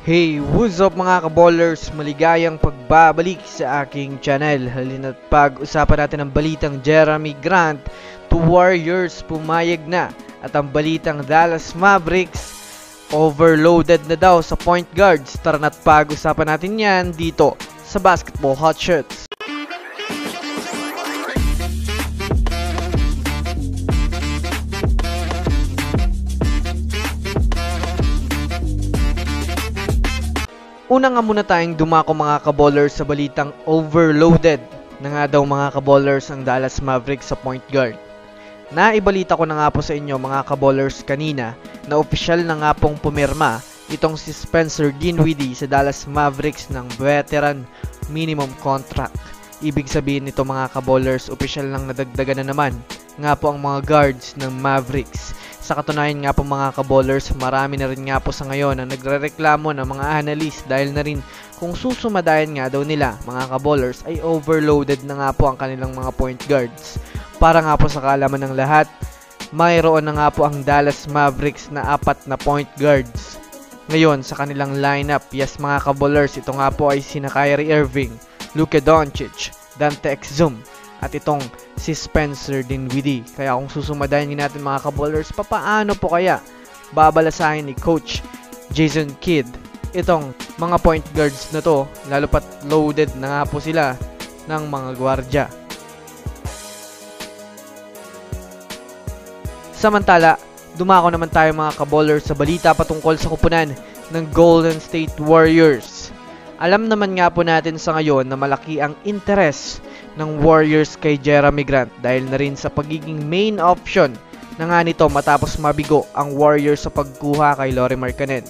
Hey, what's up mga kaballers? Maligayang pagbabalik sa aking channel. Halina't pag-usapan natin ang balitang Jeremy Grant to Warriors pumayag na. At ang balitang Dallas Mavericks overloaded na daw sa point guards. Tara na't pag-usapan natin yan dito sa Basketball Hotshots. Una nga muna tayong dumako mga kaballers sa balitang overloaded na nga daw mga kaballers ang Dallas Mavericks sa point guard. Naibalita ko na nga po sa inyo mga kaballers kanina na opisyal na nga pong pumirma itong si Spencer Dinwiddie sa Dallas Mavericks ng veteran minimum contract. Ibig sabihin nito mga kaballers, opisyal lang nadagdagan na naman nga po ang mga guards ng Mavericks. Sa katunayan nga po mga kaballers, marami na rin nga po sa ngayon ang nagrereklamo ng mga analyst dahil na rin kung susumadayan nga daw nila mga kaballers ay overloaded na nga po ang kanilang mga point guards. Para nga po sa kaalaman ng lahat, mayroon na nga po ang Dallas Mavericks na 4 na point guards. Ngayon sa kanilang lineup, yes mga kaballers, ito nga po ay sina Kyrie Irving, Luka Doncic, Dante Exum, at itong si Spencer Dinwiddie. Kaya kung susumadayin natin mga kaballers, papaano po kaya babalasahin ni Coach Jason Kidd itong mga point guards na to, lalo pat loaded na nga po sila ng mga gwardya. Samantala, dumako naman tayo mga kaballers sa balita patungkol sa kupunan ng Golden State Warriors. Alam naman nga po natin sa ngayon na malaki ang interes ng Warriors kay Jeremy Grant dahil na rin sa pagiging main option na nga nito matapos mabigo ang Warriors sa pagkuha kay Lauri Markkanen.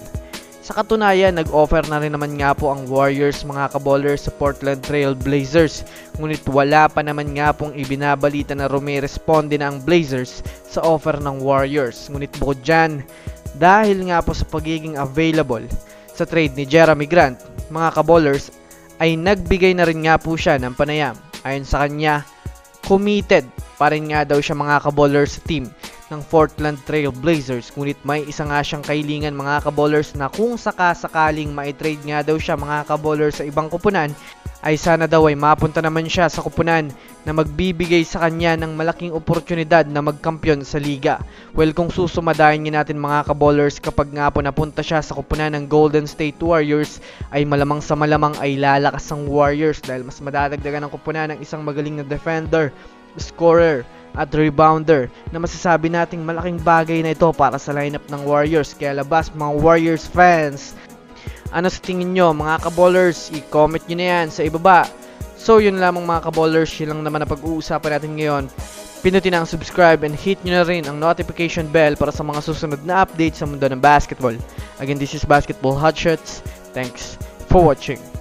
Sa katunayan, nag-offer na rin naman nga po ang Warriors mga kaballers sa Portland Trail Blazers, ngunit wala pa naman nga pong ibinabalita na rumiresponde na ang Blazers sa offer ng Warriors. Ngunit bukod dyan, dahil nga po sa pagiging available sa trade ni Jeremy Grant, mga kaballers, ay nagbigay na rin nga po siya ng panayam. Ayon sa kanya, committed pa rin nga daw siya mga kaballers sa team ng Portland Trail Blazers. Ngunit may isa nga siyang kailingan mga kaballers na kung sakasakaling maitrade nga daw siya mga kaballers sa ibang kupunan, ay sana daw ay mapunta naman siya sa kupunan na magbibigay sa kanya ng malaking oportunidad na magkampiyon sa liga. Well, kung susumadayin natin mga kaballers, kapag nga po napunta siya sa kupunan ng Golden State Warriors, ay malamang sa malamang ay lalakas ang Warriors dahil mas madadagdagan ang kupunan ng isang magaling na defender, scorer, at rebounder na masasabi nating malaking bagay na ito para sa lineup ng Warriors. Kaya labas mga Warriors fans, ano sa tingin nyo mga kaballers? I-comment nyo na yan sa ibaba. So yun lamang mga kaballers, yun lang naman na pag-uusapan natin ngayon. Pinutin ang subscribe and hit nyo na rin ang notification bell para sa mga susunod na updates sa mundo ng basketball. Again, this is Basketball Hotshots. Thanks for watching.